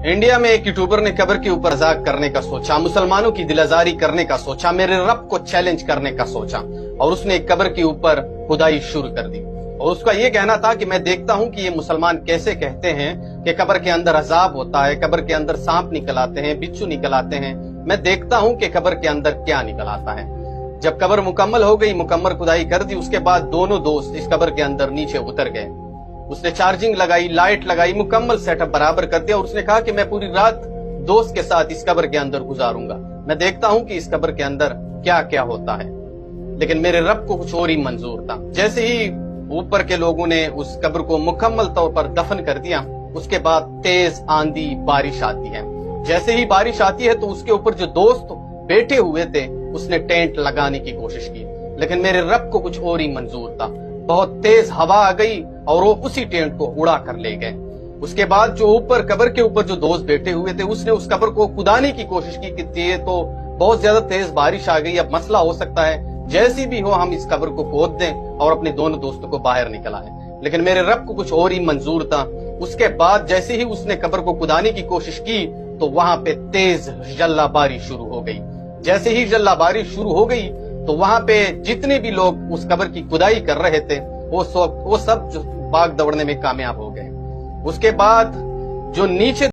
India में एक YouTuber ने कब्र के ऊपर मजाक करने का सोचा, मुसलमानों की दिलाजारी करने का सोचा, मेरे रब को चैलेंज करने का सोचा और उसने एक कब्र के ऊपर खुदाई शुरू कर दी। और उसका ये कहना था कि मैं देखता हूं कि ये मुसलमान कैसे कहते हैं कि कब्र के अंदर अजाब होता है, कब्र के अंदर सांप निकल आते हैं, बिच्छू निकल आते हैं। मैं देखता हूं कि कब्र के अंदर क्या निकल आता है। जब कब्र मुकम्मल हो गई, मुकम्मल खुदाई कर दी, उसके बाद दोनों दोस्त इस कब्र के अंदर नीचे उतर गए। उसने चार्जिंग लगाई, लाइट लगाई, मुकम्मल सेटअप बराबर कर दिया और उसने कहा कि मैं पूरी रात दोस्त के साथ इस कब्र के अंदर गुजारूंगा। मैं देखता हूं कि इस कब्र के अंदर क्या क्या होता है। लेकिन मेरे रब को कुछ और ही मंजूर था। जैसे ही ऊपर के लोगों ने उस कब्र को मुकम्मल तौर पर दफन कर दिया, उसके बाद तेज आंधी बारिश आती है। जैसे ही बारिश आती है तो उसके ऊपर जो दोस्त बैठे हुए थे उसने टेंट लगाने की कोशिश की, लेकिन मेरे रब को कुछ और ही मंजूर था। बहुत तेज हवा आ गई और वो उसी टेंट को उड़ा कर ले गए। उसके बाद जो ऊपर कब्र के ऊपर जो दोस्त बैठे हुए थे उसने उस कब्र को खुदाने की कोशिश की कि ये तो बहुत ज्यादा तेज बारिश आ गई, अब मसला हो सकता है, जैसी भी हो हम इस कब्र को खोद दें और अपने दोनों दोस्तों को बाहर निकल आए। लेकिन मेरे रब को कुछ और ही मंजूर था। उसके बाद जैसे ही उसने कब्र को खुदाने की कोशिश की तो वहां पे तेज जल्लाबारी शुरू हो गई। जैसे ही जल्लाबारी शुरू हो गई तो वहां पे जितने भी लोग उस कब्र की खुदाई कर रहे थे वो सब भाग दौड़ने में कामयाब हो गए। उसके बाद जो नीचे